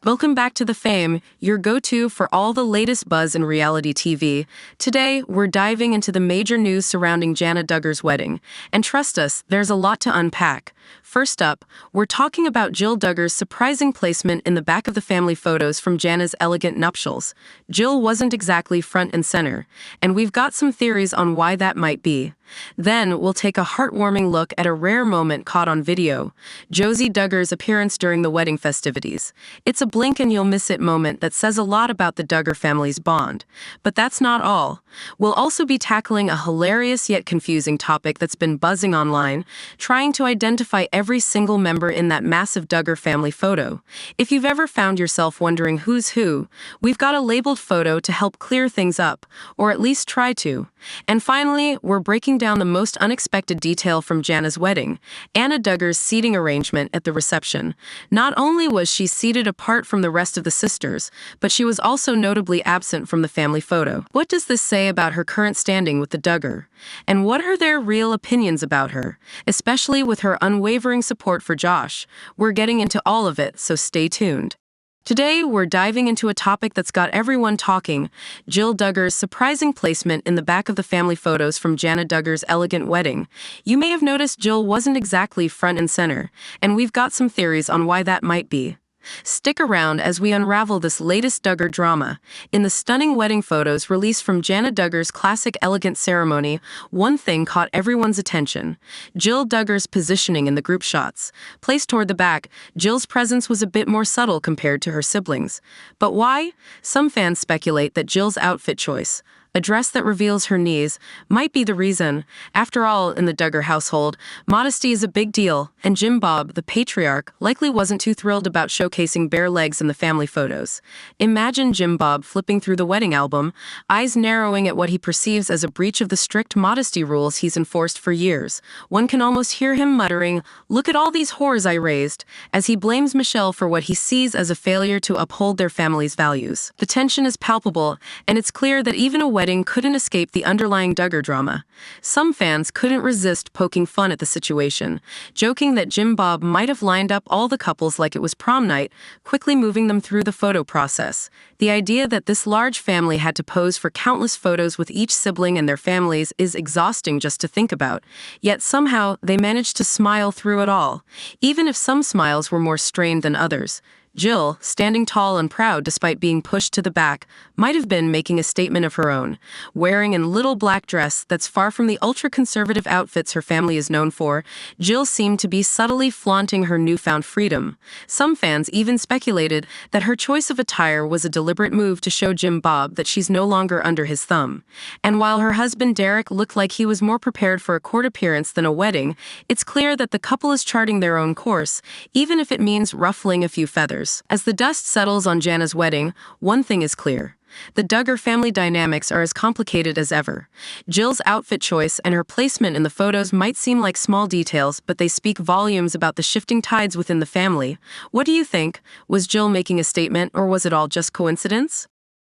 Welcome back to The Fame, your go-to for all the latest buzz in reality TV. Today, we're diving into the major news surrounding Jana Duggar's wedding. And trust us, there's a lot to unpack. First up, we're talking about Jill Duggar's surprising placement in the back of the family photos from Jana's elegant nuptials. Jill wasn't exactly front and center, and we've got some theories on why that might be. Then, we'll take a heartwarming look at a rare moment caught on video, Josie Duggar's appearance during the wedding festivities. It's a blink and you'll miss it moment that says a lot about the Duggar family's bond. But that's not all. We'll also be tackling a hilarious yet confusing topic that's been buzzing online, trying to identify every single member in that massive Duggar family photo. If you've ever found yourself wondering who's who, we've got a labeled photo to help clear things up, or at least try to. And finally, we're breaking down the most unexpected detail from Jana's wedding, Jana Duggar's seating arrangement at the reception. Not only was she seated apart from the rest of the sisters, but she was also notably absent from the family photo. What does this say about her current standing with the Duggar? And what are their real opinions about her, especially with her unwavering support for Josh? We're getting into all of it, so stay tuned. Today, we're diving into a topic that's got everyone talking, Jill Duggar's surprising placement in the back of the family photos from Jana Duggar's elegant wedding. You may have noticed Jill wasn't exactly front and center, and we've got some theories on why that might be. Stick around as we unravel this latest Duggar drama. In the stunning wedding photos released from Jana Duggar's classic elegant ceremony, one thing caught everyone's attention: Jill Duggar's positioning in the group shots. Placed toward the back, Jill's presence was a bit more subtle compared to her siblings. But why? Some fans speculate that Jill's outfit choice, a dress that reveals her knees, might be the reason. After all, in the Duggar household, modesty is a big deal, and Jim Bob, the patriarch, likely wasn't too thrilled about showcasing bare legs in the family photos. Imagine Jim Bob flipping through the wedding album, eyes narrowing at what he perceives as a breach of the strict modesty rules he's enforced for years. One can almost hear him muttering, "Look at all these whores I raised," as he blames Michelle for what he sees as a failure to uphold their family's values. The tension is palpable, and it's clear that even a wedding couldn't escape the underlying Duggar drama. Some fans couldn't resist poking fun at the situation, joking that Jim Bob might have lined up all the couples like it was prom night, quickly moving them through the photo process. The idea that this large family had to pose for countless photos with each sibling and their families is exhausting just to think about. Yet somehow they managed to smile through it all, even if some smiles were more strained than others. Jill, standing tall and proud despite being pushed to the back, might have been making a statement of her own. Wearing a little black dress that's far from the ultra-conservative outfits her family is known for, Jill seemed to be subtly flaunting her newfound freedom. Some fans even speculated that her choice of attire was a deliberate move to show Jim Bob that she's no longer under his thumb. And while her husband Derek looked like he was more prepared for a court appearance than a wedding, it's clear that the couple is charting their own course, even if it means ruffling a few feathers. As the dust settles on Jana's wedding, one thing is clear: the Duggar family dynamics are as complicated as ever. Jill's outfit choice and her placement in the photos might seem like small details, but they speak volumes about the shifting tides within the family. What do you think? Was Jill making a statement, or was it all just coincidence?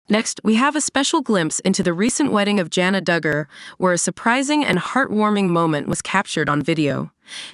Next, we have a special glimpse into the recent wedding of Jana Duggar, where a surprising and heartwarming moment was captured on video.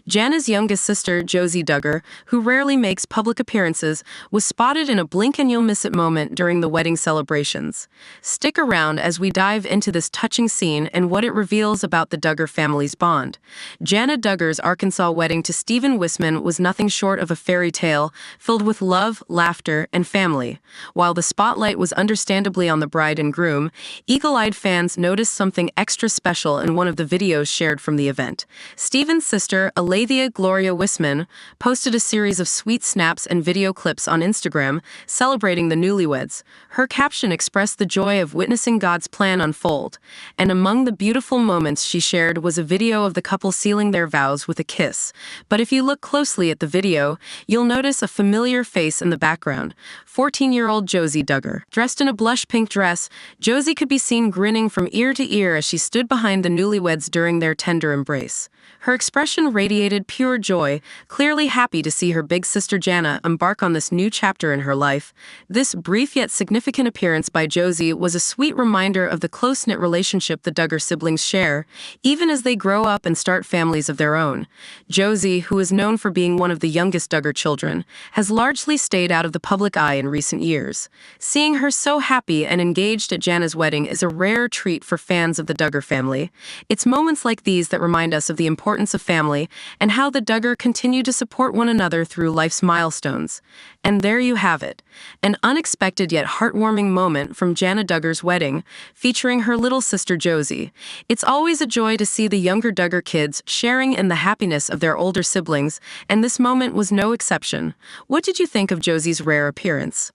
Jana's youngest sister, Josie Duggar, who rarely makes public appearances, was spotted in a blink-and-you'll-miss-it moment during the wedding celebrations. Stick around as we dive into this touching scene and what it reveals about the Duggar family's bond. Jana Duggar's Arkansas wedding to Stephen Wissmann was nothing short of a fairy tale, filled with love, laughter, and family. While the spotlight was understandably on the bride and groom, eagle-eyed fans noticed something extra special in one of the videos shared from the event. Stephen's sister, Alethea Gloria Wissmann, posted a series of sweet snaps and video clips on Instagram celebrating the newlyweds. Her caption expressed the joy of witnessing God's plan unfold, and among the beautiful moments she shared was a video of the couple sealing their vows with a kiss. But if you look closely at the video, you'll notice a familiar face in the background: 14-year-old Josie Duggar. Dressed in a blush pink dress, Josie could be seen grinning from ear to ear as she stood behind the newlyweds during their tender embrace. Her expression radiated pure joy, clearly happy to see her big sister Jana embark on this new chapter in her life. This brief yet significant appearance by Josie was a sweet reminder of the close-knit relationship the Duggar siblings share, even as they grow up and start families of their own. Josie, who is known for being one of the youngest Duggar children, has largely stayed out of the public eye in recent years. Seeing her so happy and engaged at Jana's wedding is a rare treat for fans of the Duggar family. It's moments like these that remind us of the importance of family and how the Duggar continue to support one another through life's milestones. And there you have it, an unexpected yet heartwarming moment from Jana Duggar's wedding, featuring her little sister Josie. It's always a joy to see the younger Duggar kids sharing in the happiness of their older siblings, and this moment was no exception. What did you think of Josie's rare appearance?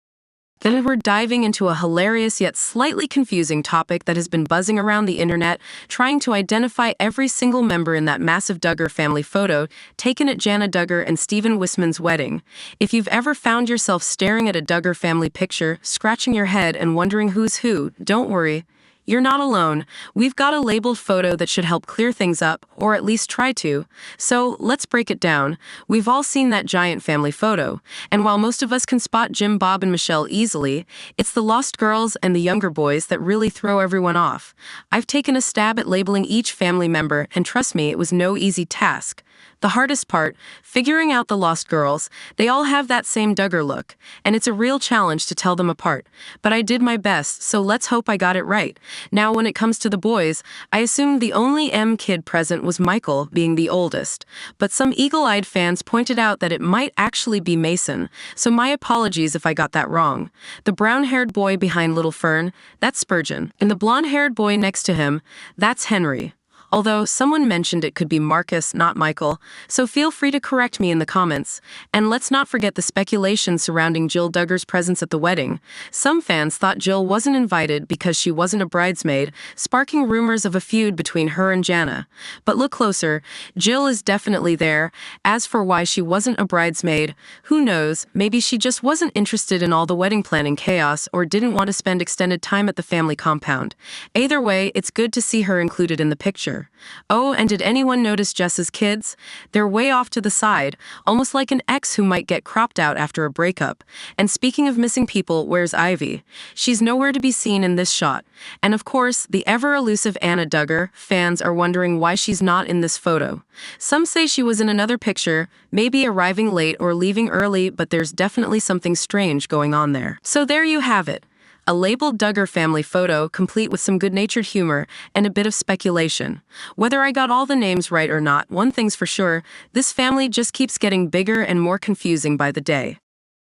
Then we're diving into a hilarious yet slightly confusing topic that has been buzzing around the internet, trying to identify every single member in that massive Duggar family photo taken at Jana Duggar and Stephen Wissmann's wedding. If you've ever found yourself staring at a Duggar family picture, scratching your head and wondering who's who, don't worry. You're not alone. We've got a labeled photo that should help clear things up, or at least try to. So let's break it down. We've all seen that giant family photo, and while most of us can spot Jim, Bob, and Michelle easily, it's the lost girls and the younger boys that really throw everyone off. I've taken a stab at labeling each family member, and trust me, it was no easy task. The hardest part, figuring out the lost girls. They all have that same Duggar look, and it's a real challenge to tell them apart. But I did my best, so let's hope I got it right. Now, when it comes to the boys, I assumed the only M kid present was Michael, being the oldest. But some eagle-eyed fans pointed out that it might actually be Mason, so my apologies if I got that wrong. The brown-haired boy behind Little Fern, that's Spurgeon, and the blonde-haired boy next to him, that's Henry. Although someone mentioned it could be Marcus, not Michael, so feel free to correct me in the comments. And let's not forget the speculation surrounding Jill Duggar's presence at the wedding. Some fans thought Jill wasn't invited because she wasn't a bridesmaid, sparking rumors of a feud between her and Jana. But look closer, Jill is definitely there. As for why she wasn't a bridesmaid, who knows, maybe she just wasn't interested in all the wedding planning chaos or didn't want to spend extended time at the family compound. Either way, it's good to see her included in the picture. Oh, and did anyone notice Jess's kids? They're way off to the side, almost like an ex who might get cropped out after a breakup. And speaking of missing people, where's Ivy? She's nowhere to be seen in this shot. And of course, the ever-elusive Jana Duggar. Fans are wondering why she's not in this photo. Some say she was in another picture, maybe arriving late or leaving early, but there's definitely something strange going on there. So there you have it. A labeled Duggar family photo, complete with some good-natured humor and a bit of speculation. Whether I got all the names right or not, one thing's for sure, this family just keeps getting bigger and more confusing by the day.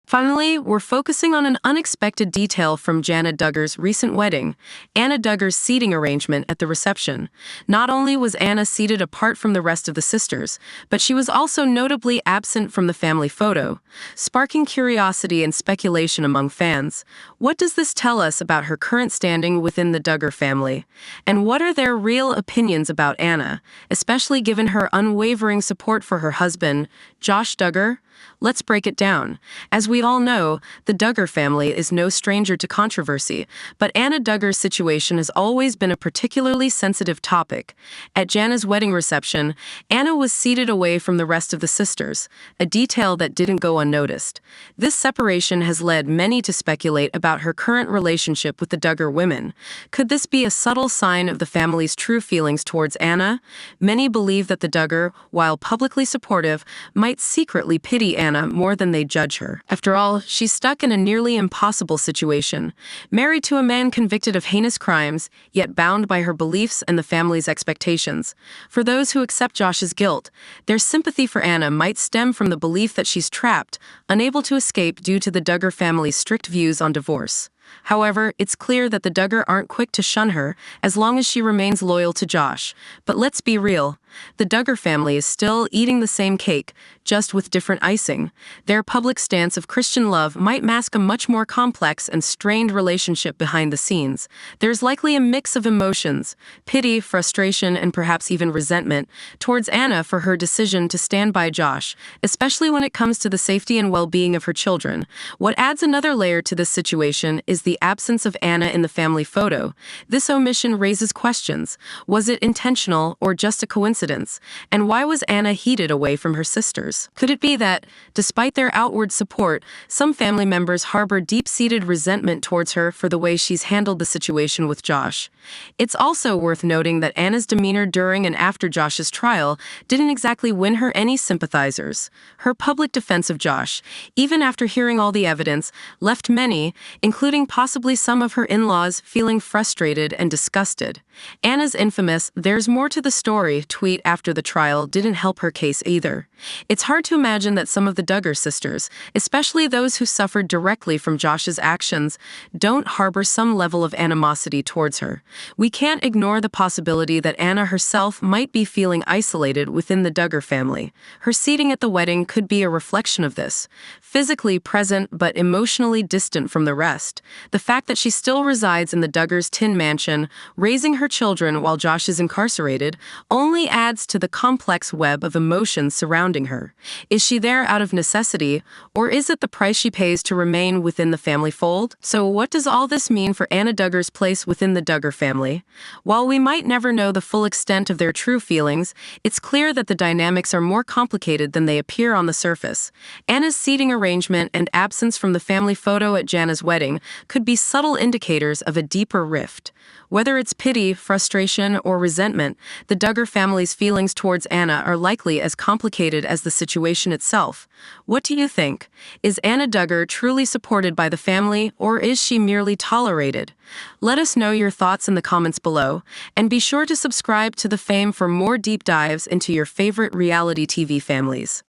Finally, we're focusing on an unexpected detail from Jana Duggar's recent wedding, Jana Duggar's seating arrangement at the reception. Not only was Anna seated apart from the rest of the sisters, but she was also notably absent from the family photo, sparking curiosity and speculation among fans. What does this tell us about her current standing within the Duggar family? And what are their real opinions about Anna, especially given her unwavering support for her husband, Josh Duggar? Let's break it down. As we all know, the Duggar family is no stranger to controversy, but Jana Duggar's situation has always been a particularly sensitive topic. At Jana's wedding reception, Anna was seated away from the rest of the sisters, a detail that didn't go unnoticed. This separation has led many to speculate about her current relationship with the Duggar women. Could this be a subtle sign of the family's true feelings towards Anna? Many believe that the Duggar, while publicly supportive, might secretly pity Anna more than they judge her. After all, she's stuck in a nearly impossible situation. Married to a man convicted of heinous crimes, yet bound by her beliefs and the family's expectations. For those who accept Josh's guilt, their sympathy for Anna might stem from the belief that she's trapped, unable to escape due to the Duggar family's strict views on divorce. However, it's clear that the Duggar aren't quick to shun her as long as she remains loyal to Josh. But let's be real. The Duggar family is still eating the same cake, just with different icing. Their public stance of Christian love might mask a much more complex and strained relationship behind the scenes. There's likely a mix of emotions, pity, frustration, and perhaps even resentment towards Anna for her decision to stand by Josh, especially when it comes to the safety and well-being of her children. What adds another layer to this situation is is the absence of Anna in the family photo. This omission raises questions. Was it intentional or just a coincidence? And why was Anna heated away from her sisters? Could it be that, despite their outward support, some family members harbor deep-seated resentment towards her for the way she's handled the situation with Josh? It's also worth noting that Anna's demeanor during and after Josh's trial didn't exactly win her any sympathizers. Her public defense of Josh, even after hearing all the evidence, left many, including possibly some of her in-laws, feeling frustrated and disgusted. Anna's infamous "there's more to the story" tweet after the trial didn't help her case either. It's hard to imagine that some of the Duggar sisters, especially those who suffered directly from Josh's actions, don't harbor some level of animosity towards her. We can't ignore the possibility that Anna herself might be feeling isolated within the Duggar family. Her seating at the wedding could be a reflection of this. Physically present but emotionally distant from the rest. The fact that she still resides in the Duggars' tin mansion, raising her children while Josh is incarcerated, only adds to the complex web of emotions surrounding her. Is she there out of necessity, or is it the price she pays to remain within the family fold? So what does all this mean for Anna Duggar's place within the Duggar family? While we might never know the full extent of their true feelings, it's clear that the dynamics are more complicated than they appear on the surface. Anna's seating arrangement and absence from the family photo at Jana's wedding could be subtle indicators of a deeper rift. Whether it's pity, frustration, or resentment, the Duggar family's feelings towards Anna are likely as complicated as the situation itself. What do you think? Is Anna Duggar truly supported by the family, or is she merely tolerated? Let us know your thoughts in the comments below, and be sure to subscribe to The Fame for more deep dives into your favorite reality TV families.